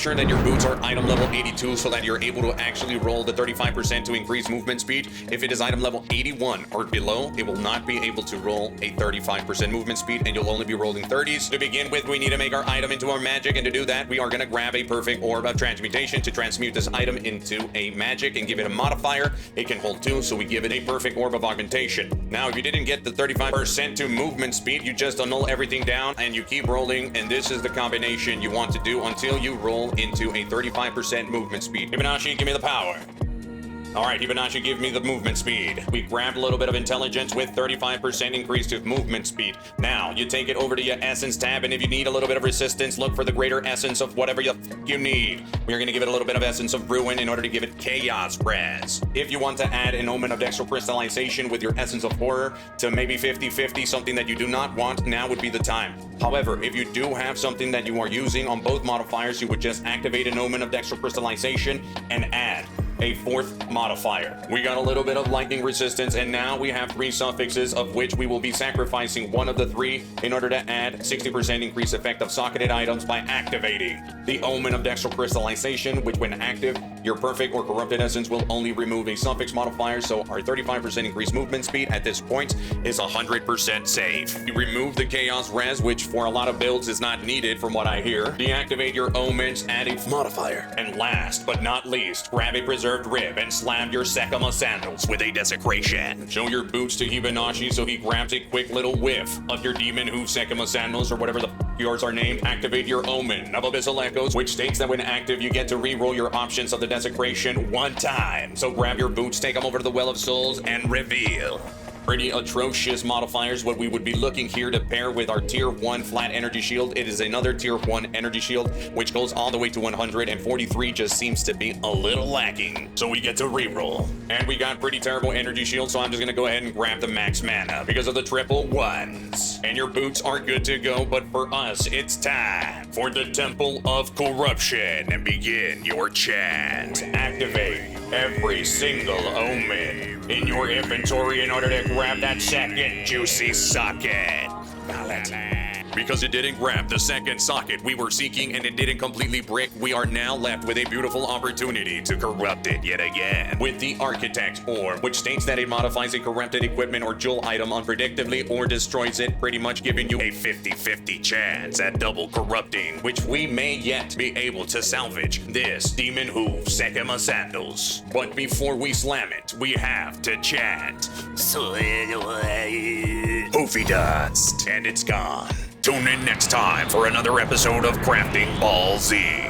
sure that your boots are item level 82 so that you're able to actually roll the 35% to increase movement speed. If it is item level 81 or below, it will not be able to roll a 35% movement speed, and you'll only be rolling 30s. To begin with, we need to make our item into our magic, and to do that, we are going to grab a perfect orb of transmutation to transmute this item into a magic and give it a modifier. It can hold 2, so we give it a perfect orb of augmentation. Now, if you didn't get the 35% to movement speed, you just annul everything down and you keep rolling, and this is the combination you want to do until you roll into a 35% movement speed. Hibanashi, give me the power. All right, Hibanashi, give me the movement speed. We grabbed a little bit of intelligence with 35% increase to movement speed. Now, you take it over to your essence tab, and if you need a little bit of resistance, look for the greater essence of whatever you need. We're going to give it a little bit of essence of ruin in order to give it chaos res. If you want to add an omen of dextro crystallization with your essence of horror to maybe 50-50, something that you do not want, now would be the time. However, if you do have something that you are using on both modifiers, you would just activate an omen of dextro crystallization and add a 4th modifier. We got a little bit of lightning resistance, and now we have 3 suffixes, of which we will be sacrificing one of the 3 in order to add 60% increase effect of socketed items by activating the omen of dextro crystallization, which when active, your perfect or corrupted essence will only remove a suffix modifier, so our 35% increased movement speed at this point is 100% safe. You remove the chaos res, which for a lot of builds is not needed from what I hear. Deactivate your omens, add a modifier. And last but not least, grab a preserved rib and slam your Sekama sandals with a desecration. Show your boots to Hibanashi so he grabs a quick little whiff of your demon hoof Sekama sandals or whatever the yours are named. Activate your omen of abyssal echoes, which states that when active you get to re-roll your options of the desecration 1 time. So grab your boots, take them over to the Well of Souls, and reveal. Pretty atrocious modifiers. What we would be looking here to pair with our tier 1 flat energy shield. It is another tier 1 energy shield, which goes all the way to 100, and 43 just seems to be a little lacking. So we get to reroll. And we got pretty terrible energy shield, so I'm just gonna go ahead and grab the max mana because of the triple 1s. And your boots are good to go, but for us, it's time for the Temple of Corruption and begin your chant. Activate every single omen in your inventory in order to grab that second juicy socket. Because it didn't grab the second socket we were seeking and it didn't completely brick, we are now left with a beautiful opportunity to corrupt it yet again with the Architect Orb, which states that it modifies a corrupted equipment or jewel item unpredictably or destroys it, pretty much giving you a 50-50 chance at double corrupting, which we may yet be able to salvage this Demon Hoof Sekama Sandals. But before we slam it, we have to chant Hoofy Dust, and it's gone. Tune in next time for another episode of Crafting Ball Z.